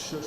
Sure.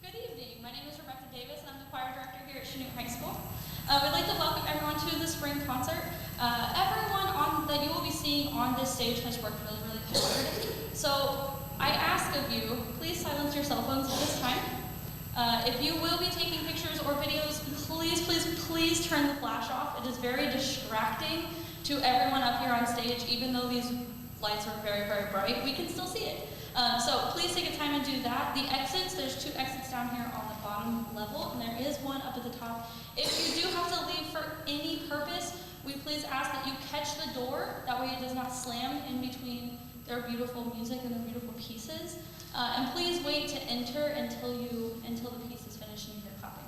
Good evening. My name is Rebecca Davis, and I'm the choir director here at Chanute High School. We'd like to welcome everyone to the spring concert. Everyone that you will be seeing on this stage has worked really hard. So I ask of you, please silence your cell phones at this time. If you will be taking pictures or videos, please turn the flash off. It is very distracting to everyone up here on stage, even though these lights are very bright, we can still see it. So please take a time and do that. The exits, there's 2 exits down here on the bottom level, and there is one up at the top. If you do have to leave for any purpose, we please ask that you catch the door. That way it does not slam in between their beautiful music and their beautiful pieces. And please wait to enter until the piece is finished and you hear clapping.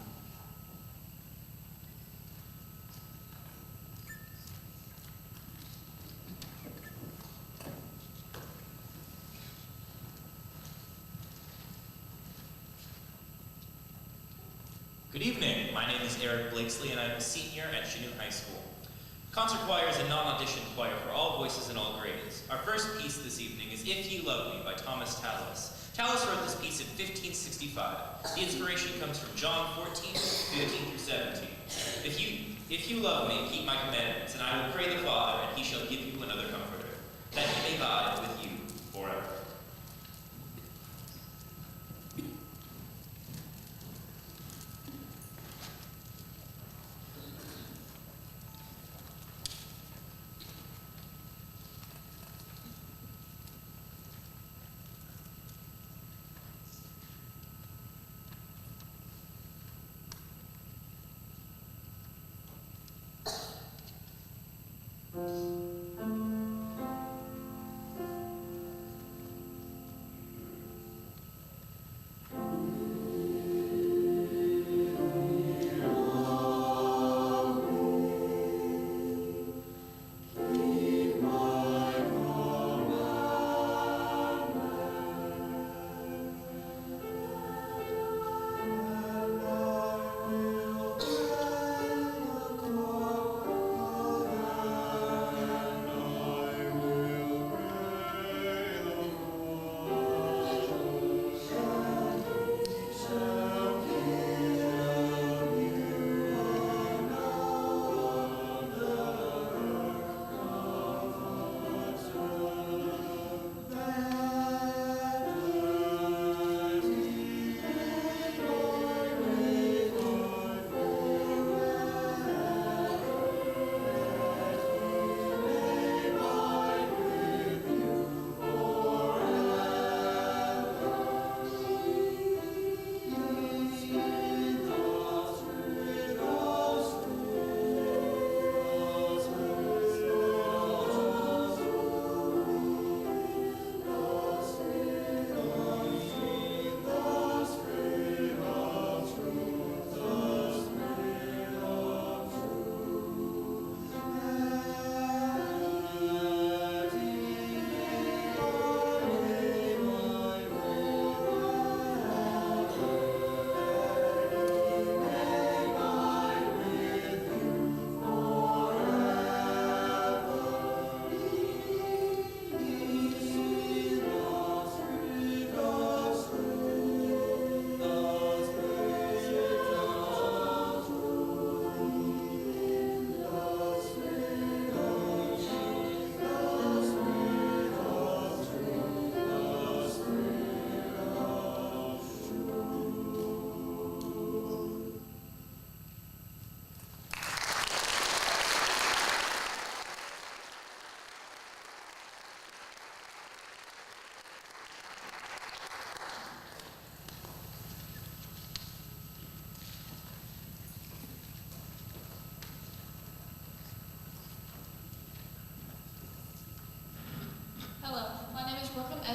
Good evening, my name is Eric Blakesley and I'm a senior at Chanute High School. Concert choir is a non-audition choir for all voices and all grades. Our first piece this evening is If You Love Me by Thomas Tallis. Tallis wrote this piece in 1565. The inspiration comes from John 14:15-17. If you love me, keep my commandments, and I will pray the Father, and he shall give you another comforter, that he may abide with you forever.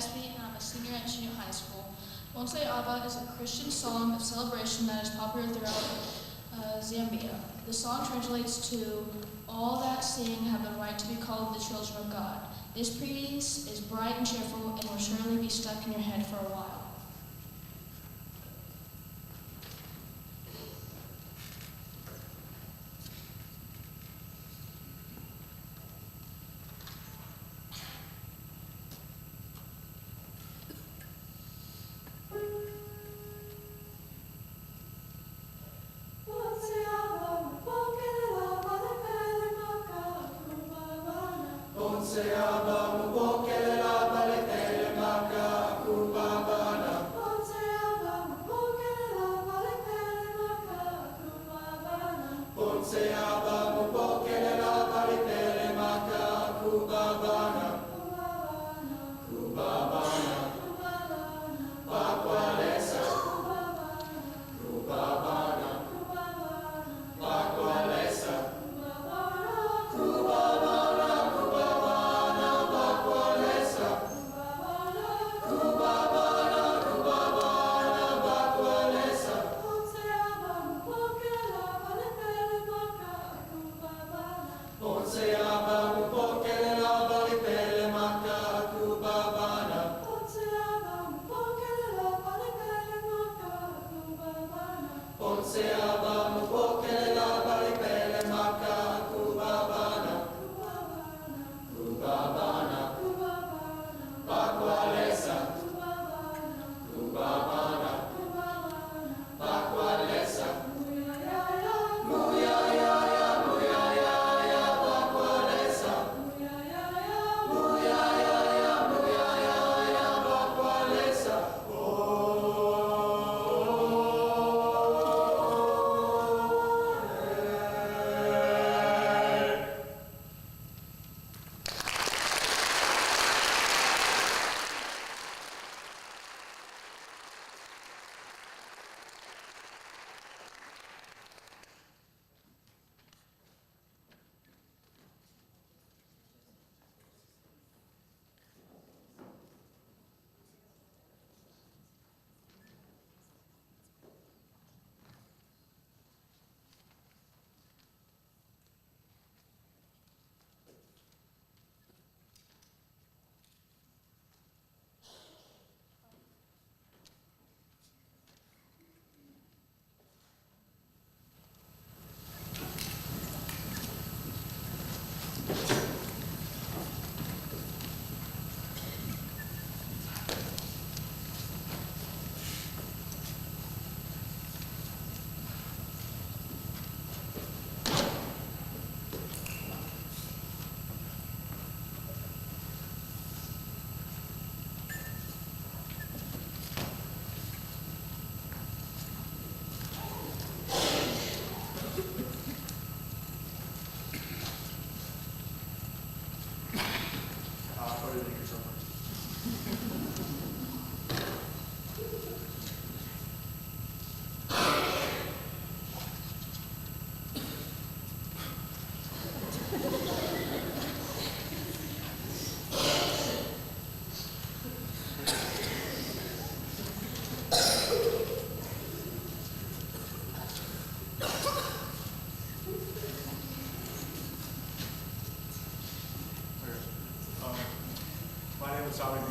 And I'm a senior at Chanute High School. Once Abba is a Christian song of celebration that is popular throughout Zambia. The song translates to, all that sing have the right to be called the children of God. This piece is bright and cheerful and will surely be stuck in your head for a while.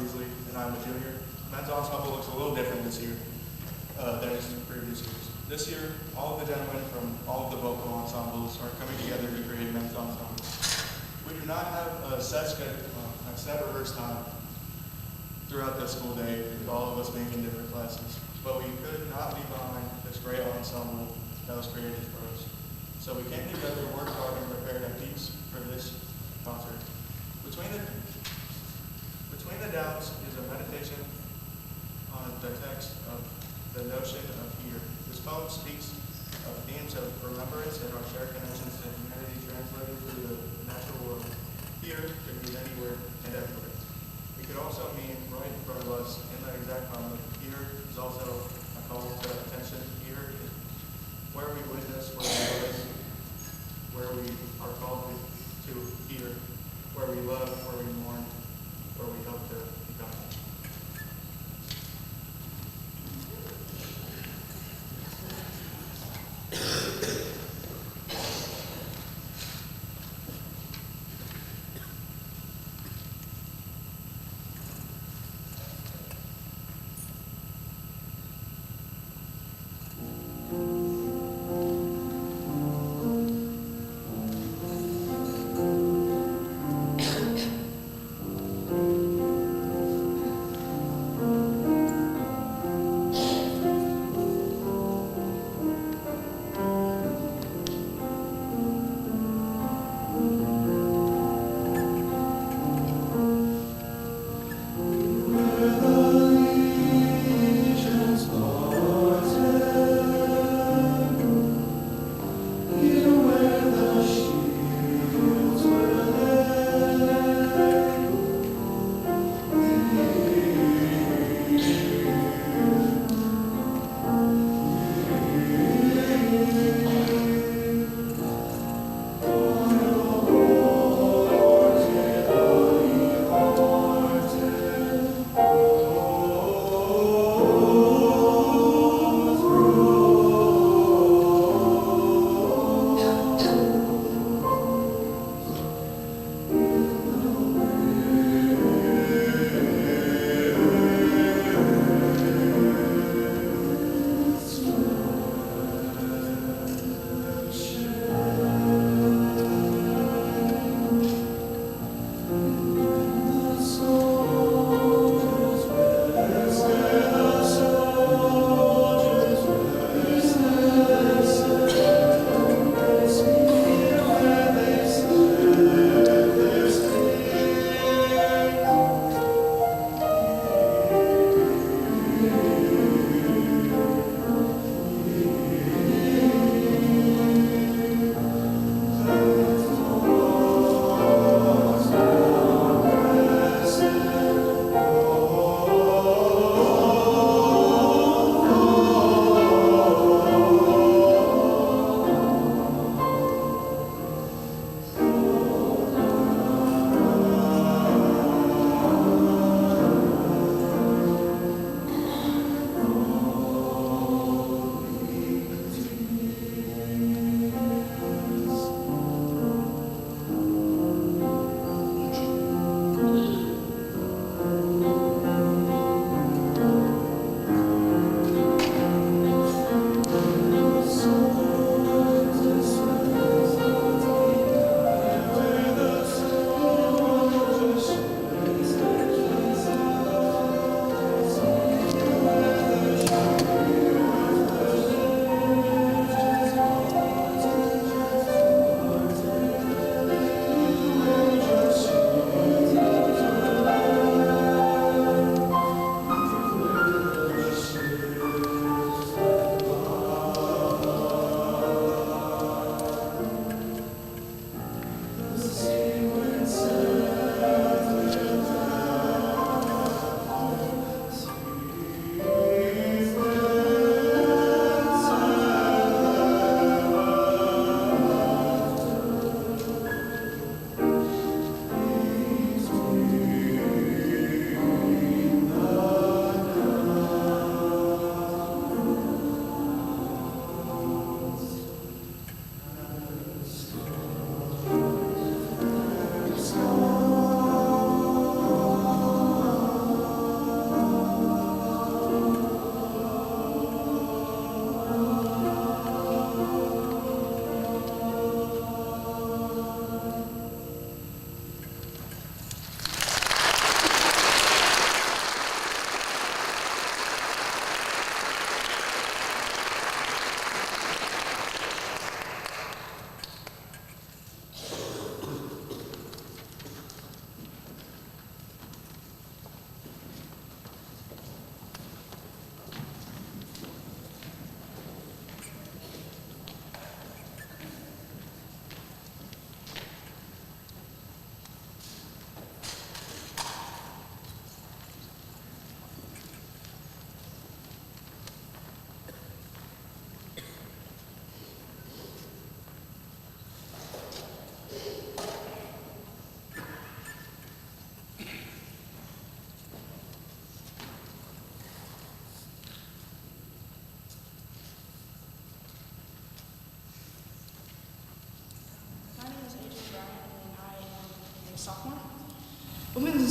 Beasley, and I'm a junior. Men's ensemble looks a little different this year than it's in previous years. This year, all of the gentlemen from all of the vocal ensembles are coming together to create men's ensemble. We do not have a set rehearsal time throughout the school day, with all of us being in different classes, but we could not be behind this great ensemble that was created for us. So we came together, worked hard, and prepared a piece for this concert. Between the Downs is a meditation on the text of the notion of here. This poem speaks of themes of remembrance and our shared connections to humanity translated through the natural world. Here could mean anywhere and everywhere. It could also mean right in front of us in that exact moment. Here is also a call to attention. Here is where we witness, where we live, where we are called to hear, where we love, where we mourn, where we hope to become.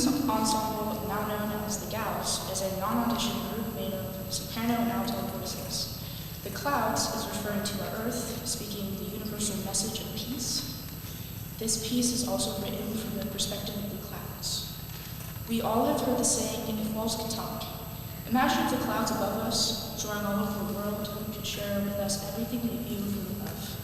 ensemble, now known as the Gals, is a non-audition group made of soprano and alto voices. The Clouds is referring to the earth, speaking the universal message of peace. This piece is also written from the perspective of the clouds. We all have heard the saying, if walls could talk. Imagine if the clouds above us, soaring all over the world, could share with us everything they view from above.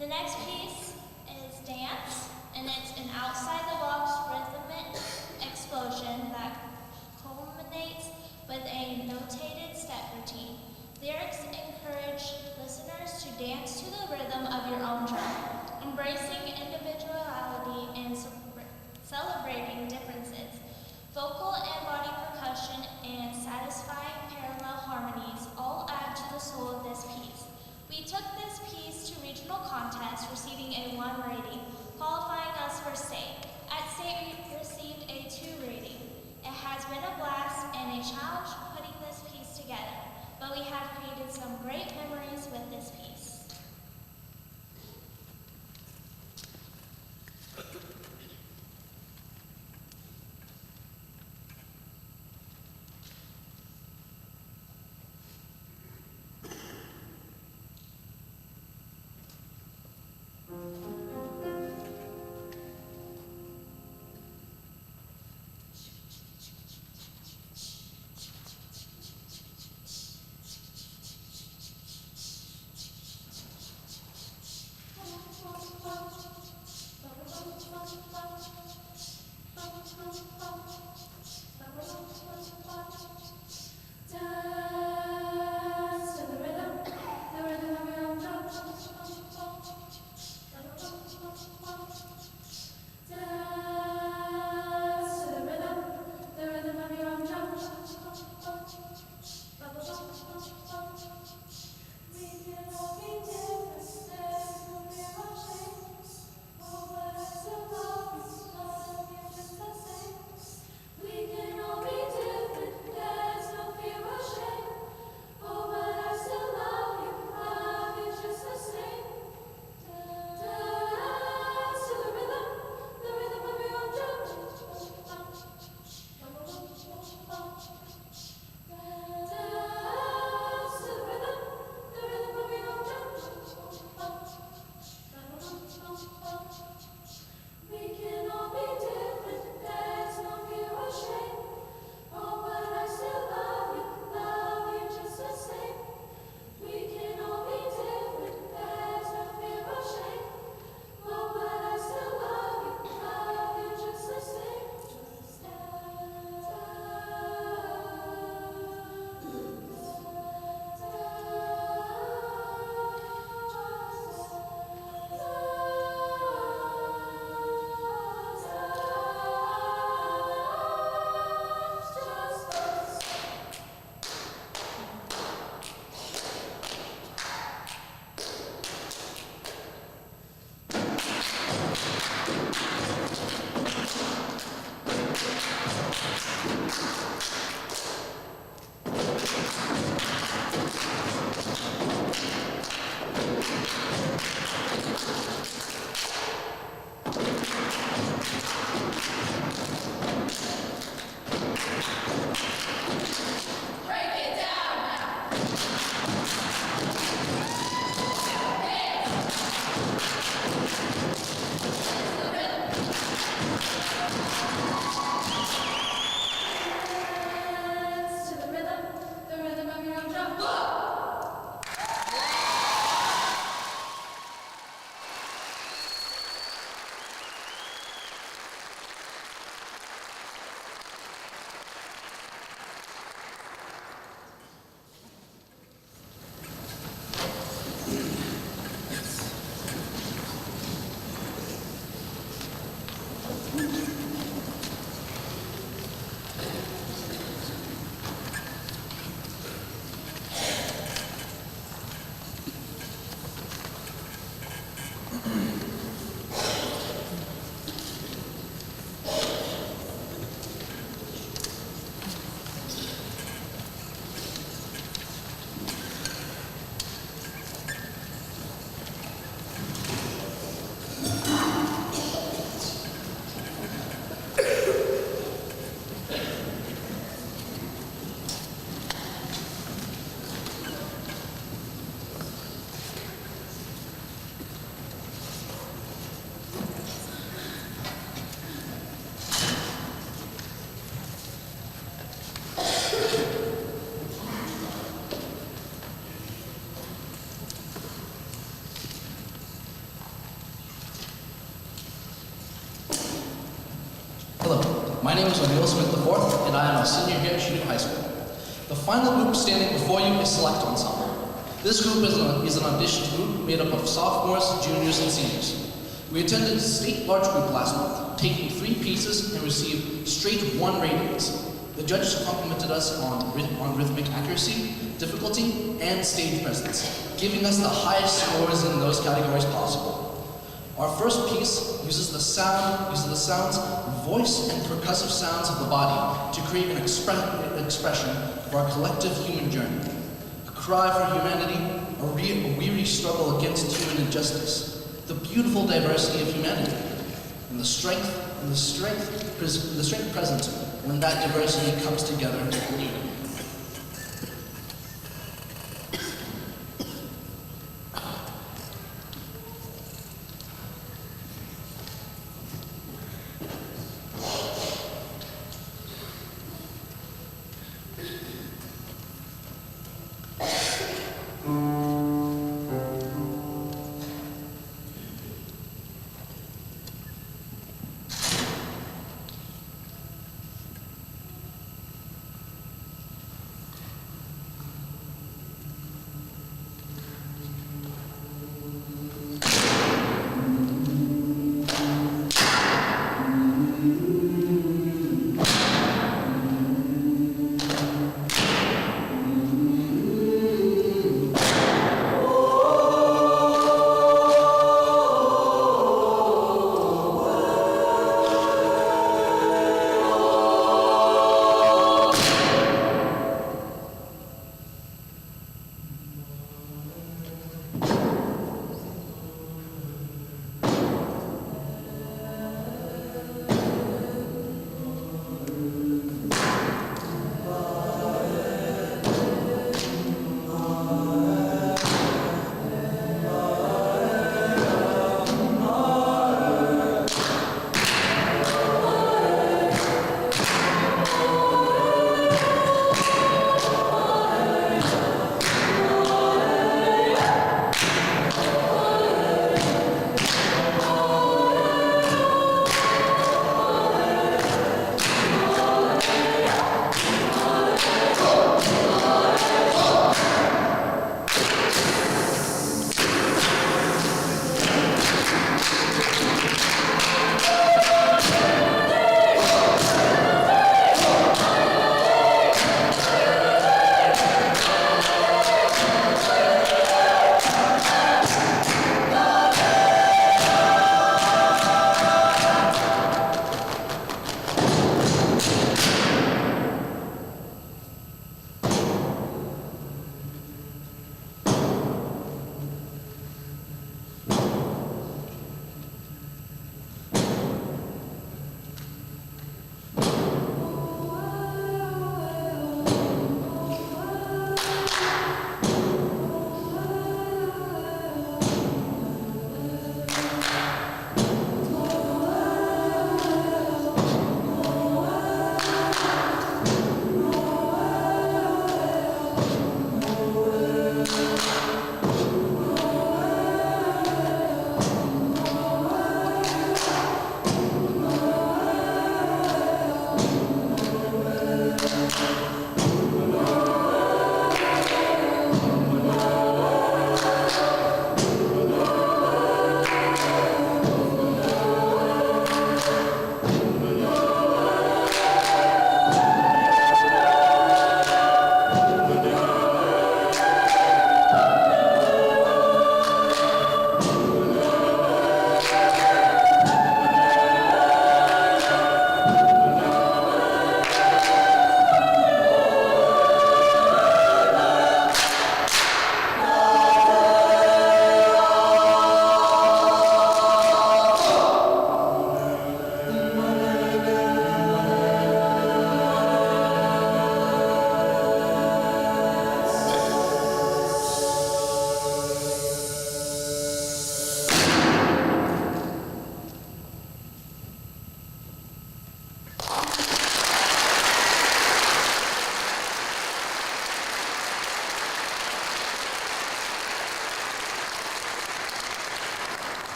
The next piece is dance, and it's an outside-the-box rhythmic explosion that culminates with a notated step routine. Lyrics encourage listeners to dance to the rhythm of your own drum, embracing individuality and celebrating differences. Vocal and body percussion and satisfying parallel harmonies all add to the soul of this piece. We took this piece to regional contests, receiving a 1 rating, qualifying us for state. At state, we received a 2 rating. It has been a blast and a challenge putting this piece together, but we have created some great memories with this piece. My name is O'Neill Smith IV, and I am a senior here at Chanute High School. The final group standing before you is Select Ensemble. This group is an audition group made up of sophomores, juniors, and seniors. We attended a state large group last month, taking 3 pieces and received straight 1 ratings. The judges complimented us on rhythmic accuracy, difficulty, and stage presence, giving us the highest scores in those categories possible. Our first piece uses the sounds, voice, and percussive sounds of the body to create an expression of our collective human journey. A cry for humanity, a weary struggle against human injustice, the beautiful diversity of humanity, and the strength present when that diversity comes together in unity.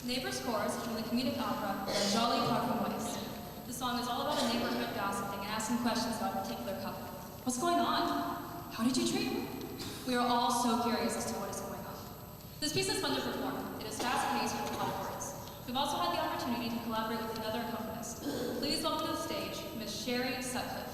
Neighbors Chorus is from the comedic opera La Jolie Parfumoise. The song is all about a neighborhood gossiping and asking questions about a particular couple. What's going on? How did you treat him? We are all so curious as to what is going on. This piece is fun to perform. It is fast-paced with a lot of words. We've also had the opportunity to collaborate with another accompanist. Please welcome to the stage, Miss Sherry Sutcliffe.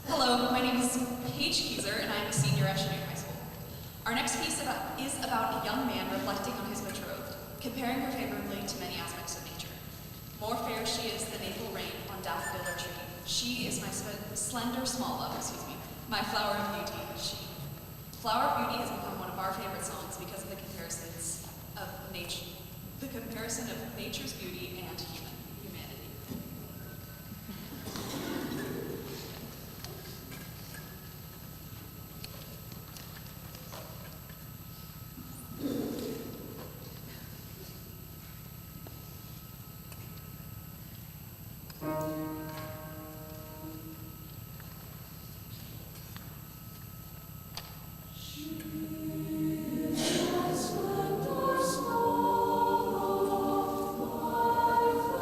Hello, my name is Paige Keyser, and I am a senior at Chanute High School. Our next piece is about a young man reflecting on his betrothed, comparing her favorably to many aspects of nature. More fair she is than April rain on daffodil or tree. She is my slender small love, my flower of beauty, she. Flower of Beauty has become one of our favorite songs because of the comparison of nature's beauty and humanity. Splendor small of my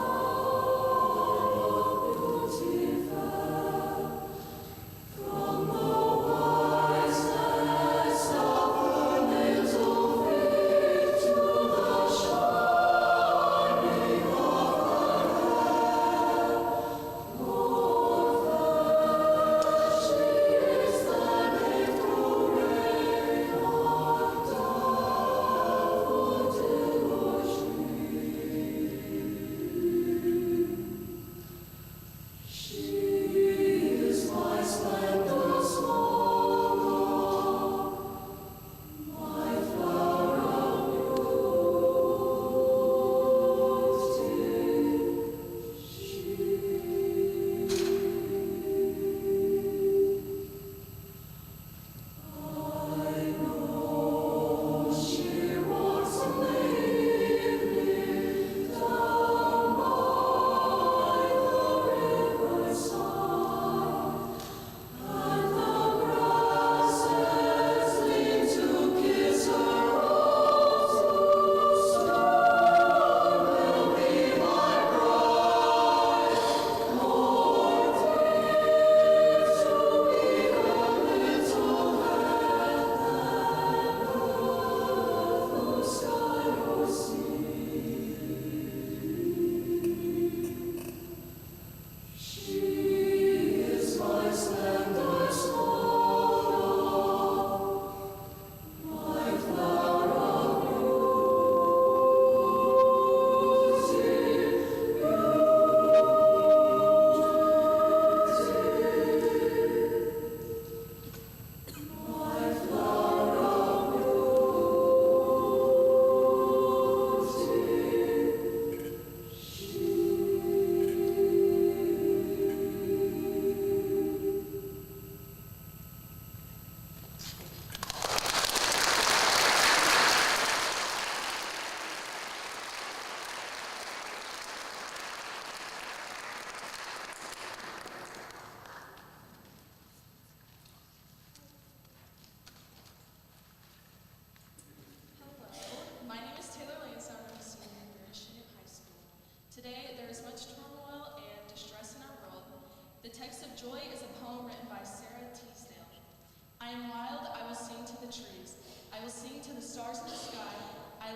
trees. I will sing to the stars in the sky. I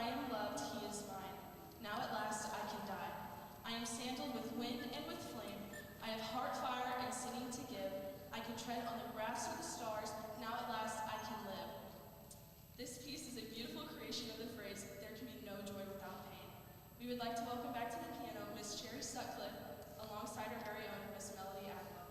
am loved, he is mine. Now at last I can die. I am sandaled with wind and with flame. I have heart fire and singing to give. I can tread on the grass or the stars. Now at last I can live. This piece is a beautiful creation of the phrase, there can be no joy without pain. We would like to welcome back to the piano Miss Cherry Sutcliffe alongside our very own Miss Melody Agnew.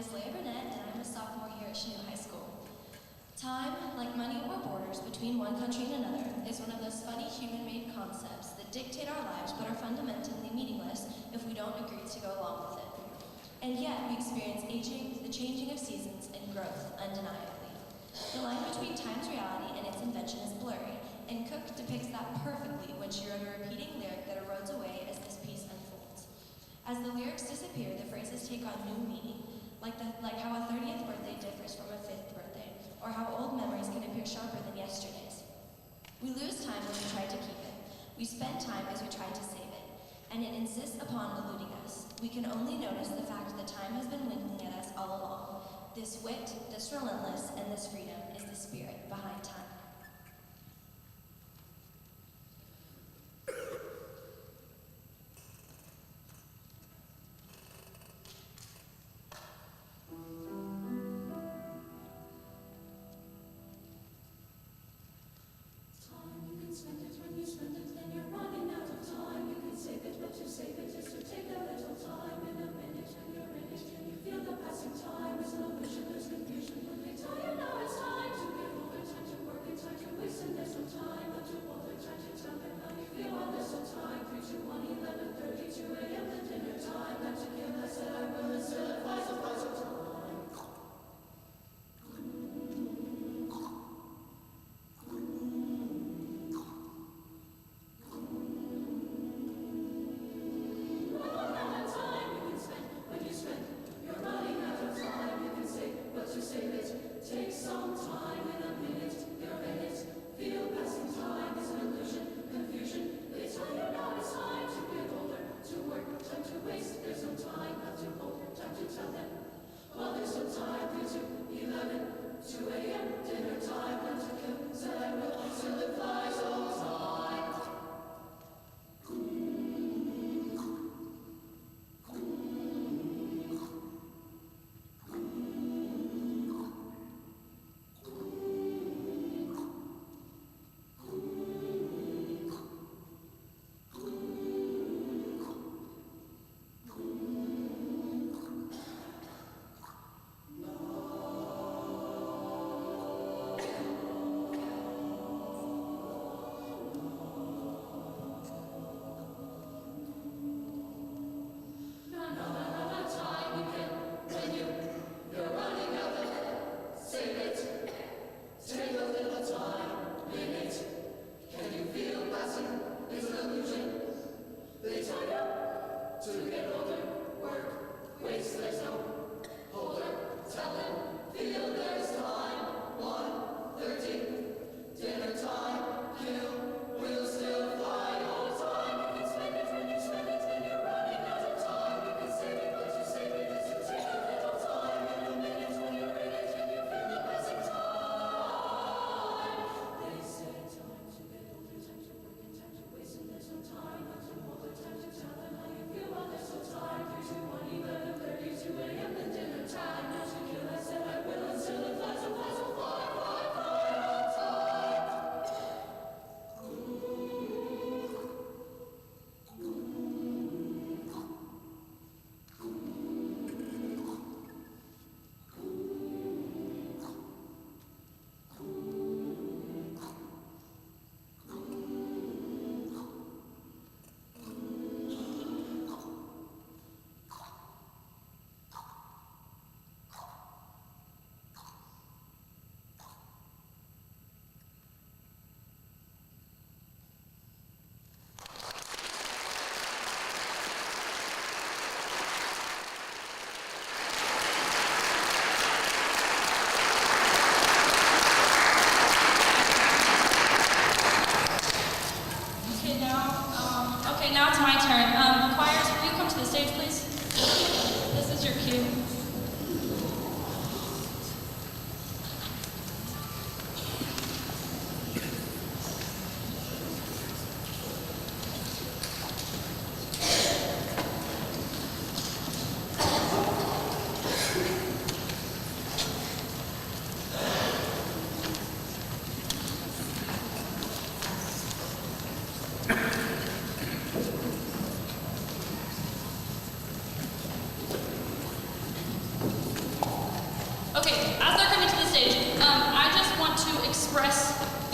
is Leah Burnett, and I'm a sophomore here at Chanute High School. Time, like money or borders between one country and another, is one of those funny human-made concepts that dictate our lives but are fundamentally meaningless if we don't agree to go along with it. And yet, we experience aging, the changing of seasons, and growth undeniably. The line between time's reality and its invention is blurry, and Cook depicts that perfectly when she wrote a repeating lyric that erodes away as this piece unfolds. As the lyrics disappear, the phrases take on new meaning, like how a 30th birthday differs from a 5th birthday, or how old memories can appear sharper than yesterday's. We lose time when we try to keep it. We spend time as we try to save it, and it insists upon eluding us. We can only notice the fact that time has been winking at us all along. This wit, this relentless, and this freedom is the spirit behind time. Time is no vision, there's confusion. When they tell you now it's time to give over, time to work, and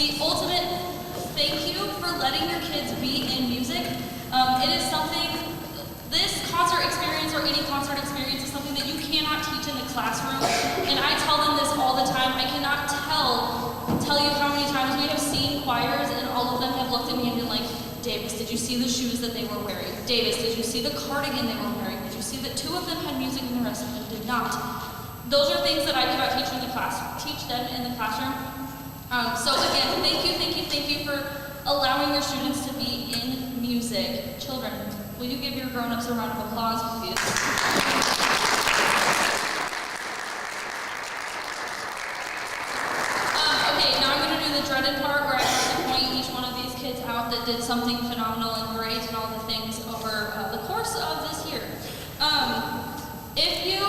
the ultimate thank you for letting your kids be in music. It is something, this concert experience or any concert experience is something that you cannot teach in the classroom. And I tell them this all the time. I cannot tell you how many times we have seen choirs and all of them have looked at me and been like, Davis, did you see the shoes that they were wearing? Davis, did you see the cardigan they were wearing? Did you see that 2 of them had music and the rest of them did not? Those are things that I cannot teach them in the classroom. So again, thank you for allowing your students to be in music. Children, will you give your grown-ups a round of applause, please? Okay, now I'm going to do the dreaded part where I have to point each one of these kids out that did something phenomenal and great and all the things over the course of this year. If you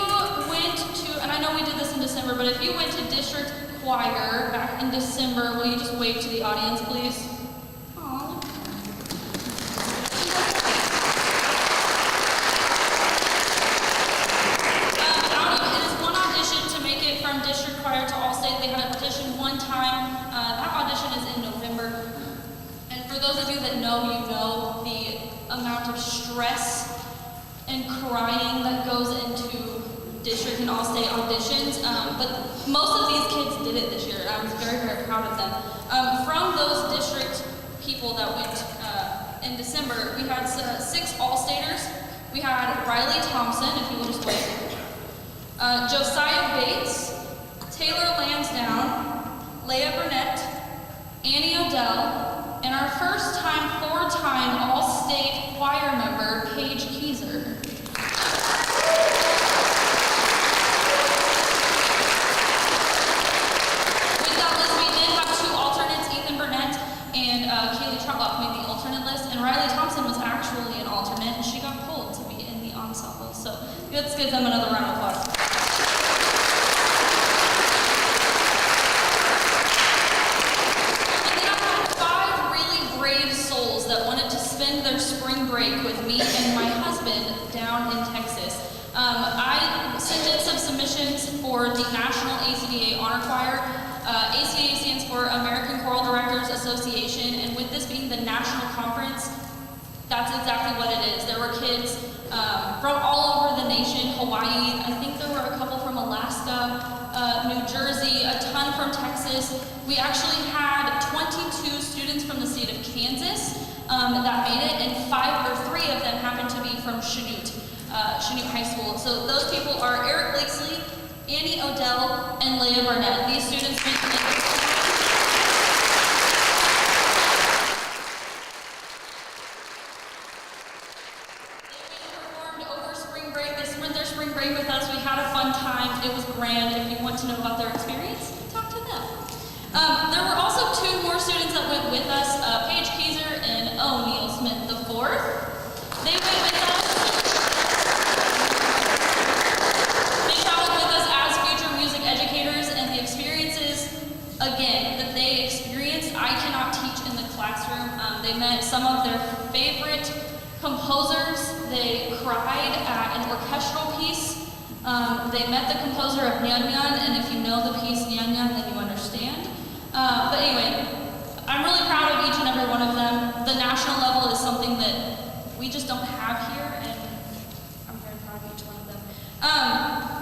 went to, and I know we did this in December, but if you went to district choir back in December, will you just wave to the audience, please? Aww. It is one audition to make it from district choir to all state. They had a audition one time. That audition is in November. And for those of you that know, you know the amount of stress and crying that goes into district and all-state auditions, but most of these kids did it this year. I was very, very proud of them. From those district people that went in December, we had 6 all-staters. We had Riley Thompson, if you will just wait, Josiah Bates, Taylor Lansdowne, Leah Burnett, Annie Odell, and our first-time, 4-time all-state choir member, Paige Keyser. Riley Thompson was actually an alternate, and she got pulled to be in the ensemble. So let's give them another round of applause. And then I had 5 really brave souls that wanted to spend their spring break with me and my husband down in Texas. I sent in some submissions for the National ACDA Honor Choir. ACDA stands for American Choral Directors Association, and with this being the national conference, that's exactly what it is. There were kids from all over the nation, Hawaii, I think there were a couple from Alaska, New Jersey, a ton from Texas. We actually had 22 students from the state of Kansas that made it, and 3 of them happened to be from Chanute High School. So those people are Eric Blakesley, Annie Odell, and Leah Burnett. These students made it. They performed over spring break. They spent their spring break with us. We had a fun time. It was grand. If you want to know about their experience, talk to them. There were also 2 more students that went with us, Paige Keyser and O'Neill Smith IV. They went with us. They traveled with us as future music educators, and the experiences, again, that they experienced, I cannot teach in the classroom. They met some of their favorite composers. They cried at an orchestral piece. They met the composer of Nyan Nyan, and if you know the piece Nyan Nyan, then you understand. But anyway, I'm really proud of each and every one of them. The national level is something that we just don't have here, and I'm very proud of each one of them.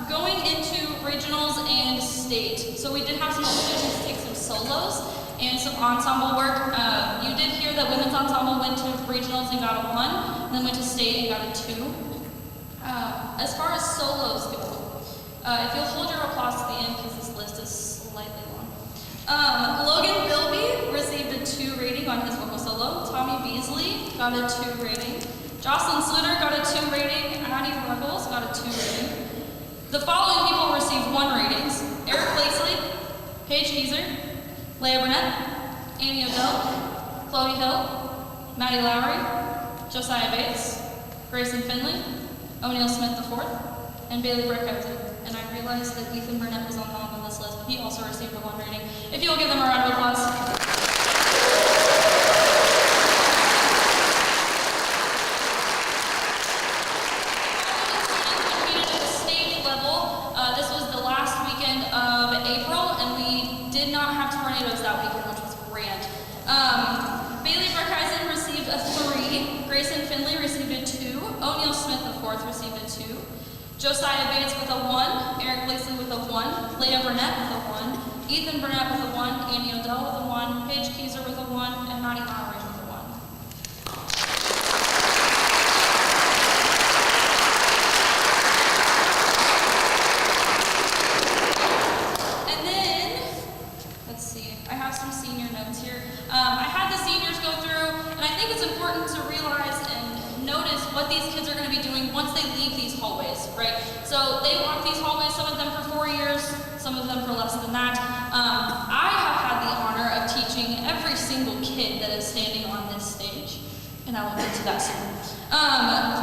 Going into regionals and state. So we did have some students take some solos and some ensemble work. You did hear that women's ensemble went to regionals and got a 1, and then went to state and got a 2. As far as solos go, if you'll hold your applause to the end, because this list is slightly long. Logan Bilby received a 2 rating on his vocal solo. Tommy Beasley got a 2 rating. Jocelyn Sluter got a 2 rating. Addie Ruggles got a 2 rating. The following people received 1 ratings: Eric Blakesley, Paige Keyser, Leah Burnett, Annie Odell, Chloe Hill, Maddie Lowry, Josiah Bates, Grayson Finley, O'Neill Smith IV, and Bailey Breckhausen. And I realized that Ethan Burnett was on the bottom of this list, but he also received a 1 rating. If you'll give them a round of applause. This was the last weekend of April, and we did not have tornadoes that weekend, which was grand. Smith IV received a 2. Josiah Bates with a 1, Eric Blakeslee with a 1, Leah Burnett with a 1, Ethan Burnett with a 1, Annie Odell with a 1, Paige Keyser with a 1, and Maddie Lowry with a 1. And then, let's see, I have some senior notes here. I had the seniors go through, and I think it's important to realize and notice what these kids are going to be doing once they leave these hallways, right? So they walk these hallways, some of them for 4 years, some of them for less than that. I have had the honor of teaching every single kid that is standing on this stage, and I will get to that soon.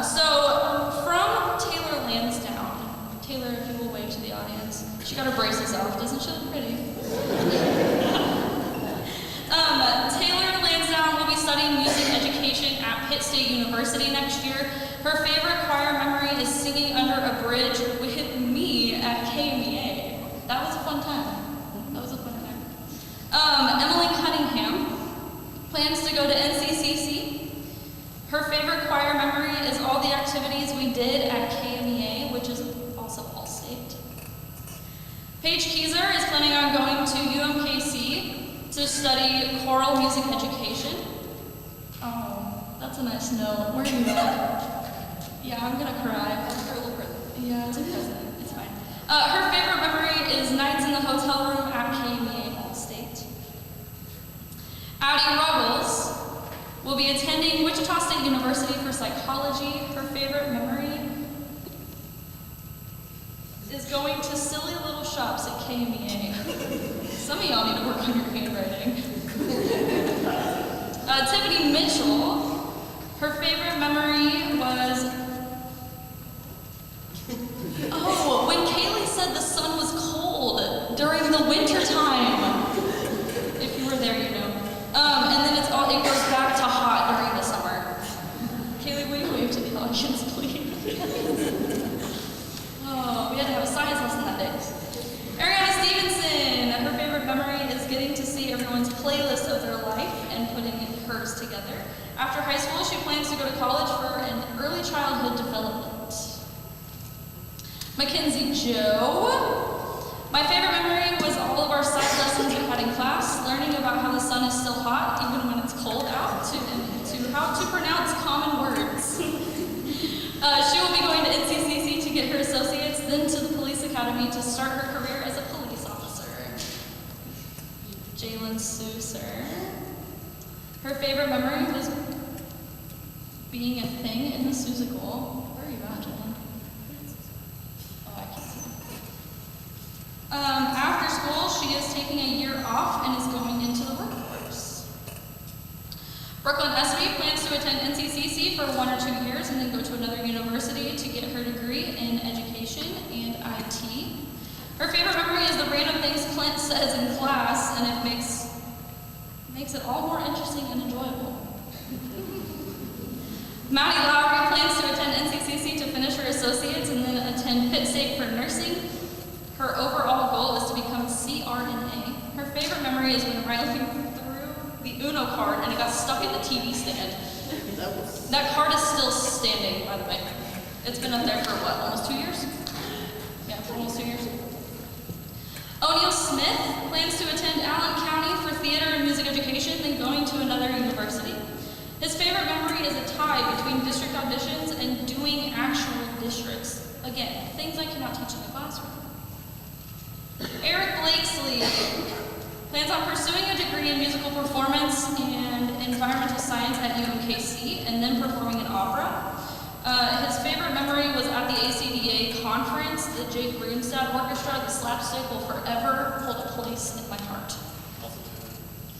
So from Taylor Lansdowne, Taylor, if you will wave to the audience. She got her braces off, doesn't she look pretty? Taylor Lansdowne will be studying music education at Pitt State University next year. Her favorite choir memory is singing under a bridge with me at KMEA. That was a fun time. Emily Cunningham plans to go to NCCC. Her favorite choir memory is all the activities we did at KMEA, which is also Ball State. Paige Keyser is planning on going to UMKC to study choral music education. Oh, that's a nice note. Where are you at? Yeah, I'm gonna cry. Yeah, it's a present. It's fine. Her favorite memory is nights in the hotel room at KMEA Ball State. Addie Ruggles will be attending Wichita State University for psychology. Her favorite memory is going to silly little shops at KMEA. Some of y'all need to work on your handwriting. Tiffany Mitchell, her favorite memory was, when Kaylee said the sun was cold during the winter time. If you were there, you know. And then it goes back to hot during the summer. Kaylee, will you wave to the audience, please? Oh, we had to have a science lesson that day. Ariana Stevenson, her favorite memory is getting to see everyone's playlist of their life and putting hers together. After high school, she plans to go to college for an early childhood development. Mackenzie Joe. My favorite memory was all of our science lessons we had in class, learning about how the sun is still hot even when it's cold out, to how to pronounce common words. She will be going to NCCC to get her associates, then to the police academy to start her career as a police officer. Jalen Souser. Her favorite memory was being a thing in the Seussical. Where are you at, Jalen? Oh, I can't see. After school, she is taking a year off and is going into the workforce. Brooklyn Espy plans to attend NCCC for 1 or 2 years and then go to another university to get her degree in education and IT. Her favorite memory is the random things Clint says in class, and it makes it all more interesting and enjoyable. Maddie Lowry plans to attend NCCC to finish her associates and then attend Pitt State for nursing. Her overall goal is to become CRNA. Her favorite memory is when Riley threw the Uno card and it got stuck in the TV stand. That card is still standing, by the way. It's been up there for what, almost 2 years? Yeah, for almost 2 years. O'Neill Smith plans to attend Allen County for theater and music education, then going to another university. His favorite memory is a tie between district auditions and doing actual districts. Again, things I cannot teach in the classroom. Eric Blakeslee plans on pursuing a degree in musical performance and environmental science at UMKC and then performing in opera. His favorite memory was at the ACDA conference. The Jake Grunstad Orchestra. The slapstick will forever hold a place in my heart.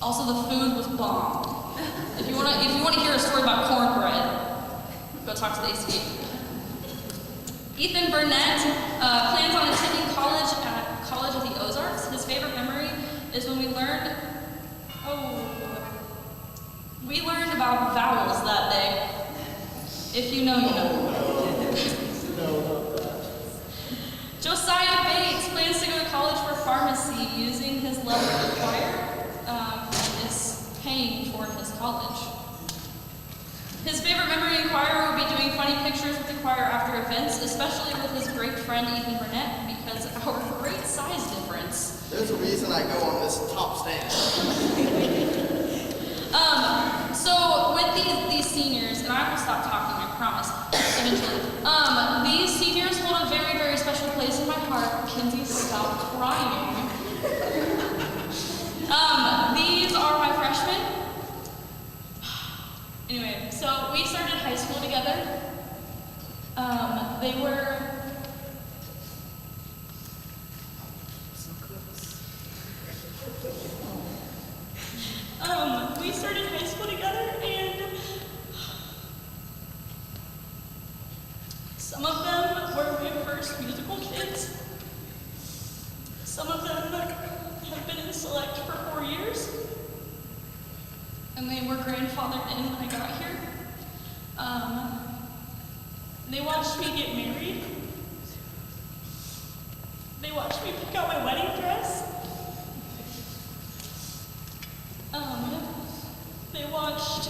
Also, the food was bomb. If you want to hear a story about cornbread, go talk to the ACDA. Ethan Burnett plans on attending college at College of the Ozarks. His favorite memory is when we learned about vowels that day. If you know, you know. Josiah Bates plans to go to college for pharmacy using his love of the choir and is paying for his college. His favorite memory in choir will be doing funny pictures with the choir after events, especially with his great friend Ethan Burnett, because of our great size difference. There's a reason I go on this top stand. So with these seniors, and I will stop talking, I promise, eventually. These seniors hold a very, very special place in my heart. Kinsey, stop crying. These are my freshmen. Anyway, so we started high school together. They were we started high school together, and some of them were my first musical kids. Some of them have been in Select for 4 years, and they were grandfathered in when I got here. They watched me get married. They watched me pick out my wedding dress. They watched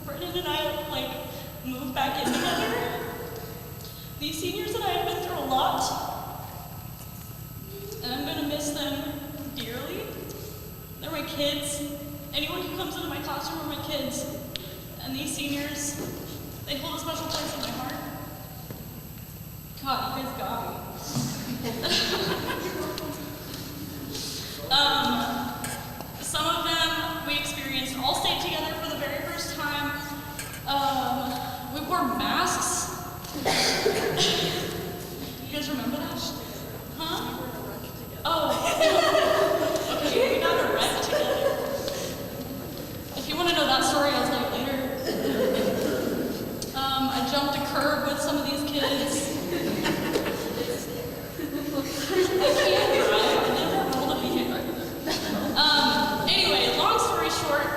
Brennan and I move back in together. These seniors and I have been through a lot, and I'm gonna miss them dearly. They're my kids. Anyone who comes into my classroom are my kids. And these seniors, they hold a special place in my heart. God, you guys got me. Some of them we experienced all stayed together for the very first time. We wore masks. You guys remember that? Huh? Oh. Okay, we got a wreck together. If you want to know that story, I'll tell you later. I jumped a curb with some of these kids. I can't drive. I never rolled a vehicle. Anyway, long story short,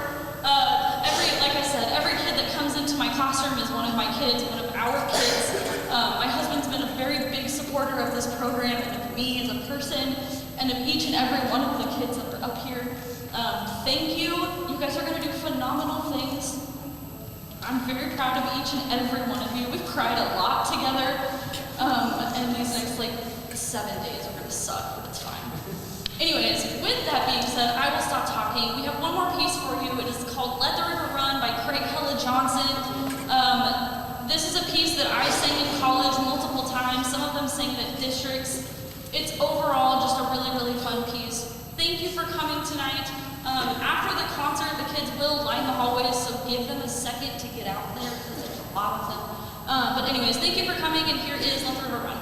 like I said, every kid that comes into my classroom is one of my kids, one of our kids. My husband's been a very big supporter of this program and of me as a person, and of each and every one of the kids that are up here. Thank you. You guys are going to do phenomenal things. I'm very proud of each and every one of you. We've cried a lot together, and these next 7 days are going to suck, but it's fine. Anyways, with that being said, I will stop talking. We have one more piece for you. It is called Let the River Run by Craig Hella Johnson. This is a piece that I sang in college multiple times. Some of them sang it at districts. It's overall just a really, really fun piece. Thank you for coming tonight. After the concert, the kids will line the hallways, so give them a second to get out there because there's a lot of them. But anyways, thank you for coming, and here is Let the River Run.